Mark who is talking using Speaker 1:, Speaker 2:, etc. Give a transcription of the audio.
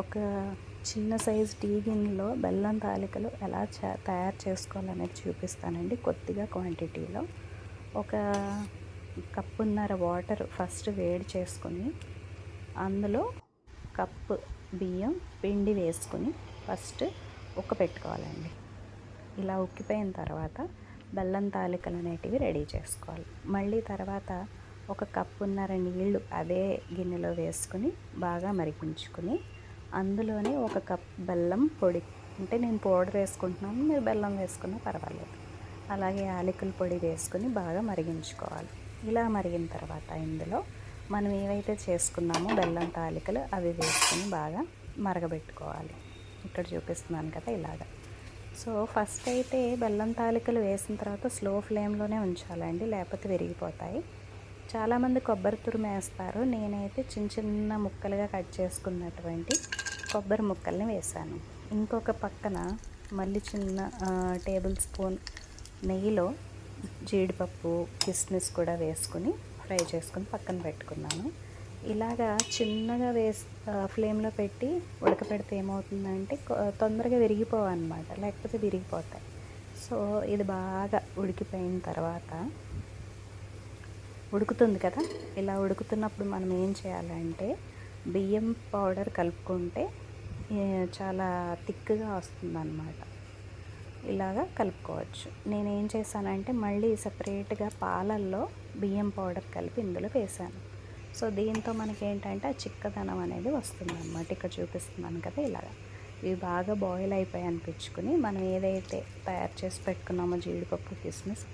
Speaker 1: ఒక చిన్న size tea గిన్నెలో బెల్లం తాలికలు ఎలా తయారు చేసుకోవాలనేది చూపిస్తానండి. కొద్దిగా క్వాంటిటీలో ఒక కప్పున్నర వాటర్ ఫస్ట్ వేడి చేసుకొని అందులో కప్పు బియ్యం పిండి వేసుకొని ఫస్ట్ పెట్టుకోవాలండి. ఇలా ఉక్కిపోయిన తర్వాత బెల్లం తాలికలు అనేటివి రెడీ చేసుకోవాలి. మళ్ళీ తర్వాత ఒక కప్పున్నర నీళ్ళు అదే గిన్నెలో వేసుకుని బాగా మరిగించుకుని అందులోనే ఒక కప్ బెల్లం పొడి, అంటే నేను పౌడర్ వేసుకుంటున్నాను, మీరు బెల్లం వేసుకున్నా పర్వాలేదు. అలాగే యాలకుల పొడి వేసుకుని బాగా మరిగించుకోవాలి. ఇలా మరిగిన తర్వాత ఇందులో మనం ఏవైతే చేసుకున్నామో బెల్లం తాలికలు అవి వేసుకొని బాగా మరగబెట్టుకోవాలి. ఇక్కడ చూపిస్తున్నాను కదా ఇలాగా. సో ఫస్ట్ అయితే బెల్లం తాలికలు వేసిన తర్వాత స్లో ఫ్లేమ్లోనే ఉంచాలండి, లేకపోతే విరిగిపోతాయి. చాలామంది కొబ్బరి తురుము వేస్తారు. నేనైతే చిన్న చిన్న ముక్కలుగా కట్ చేసుకున్నటువంటి కొబ్బరి ముక్కల్ని వేసాను. ఇంకొక పక్కన మళ్ళీ చిన్న టేబుల్ స్పూన్ నెయ్యిలో జీడిపప్పు కిస్మిస్ కూడా వేసుకుని ఫ్రై చేసుకుని పక్కన పెట్టుకున్నాను. ఇలాగా చిన్నగా ఫ్లేమ్లో పెట్టి ఉడకపెడితే ఏమవుతుందంటే తొందరగా విరిగిపోవన్నమాట, లేకపోతే విరిగిపోతాయి. సో ఇది బాగా ఉడికిపోయిన తర్వాత ఉడుకుతుంది కదా, ఇలా ఉడుకుతున్నప్పుడు మనం ఏం చేయాలంటే బియ్యం పౌడర్ కలుపుకుంటే చాలా థిక్గా వస్తుందన్నమాట. ఇలాగా కలుపుకోవచ్చు. నేను ఏం చేశానంటే మళ్ళీ సపరేట్గా పాలల్లో బియ్యం పౌడర్ కలిపి ఇందులో వేసాను. సో దీంతో మనకి ఏంటంటే ఆ చిక్కదనం అనేది వస్తుందన్నమాట. ఇక్కడ చూపిస్తున్నాను కదా ఇలాగా. ఇవి బాగా బాయిల్ అయిపోయి అనిపించుకుని మనం ఏదైతే తయారు చేసి పెట్టుకున్నామో జీడిపప్పు కిస్మిస్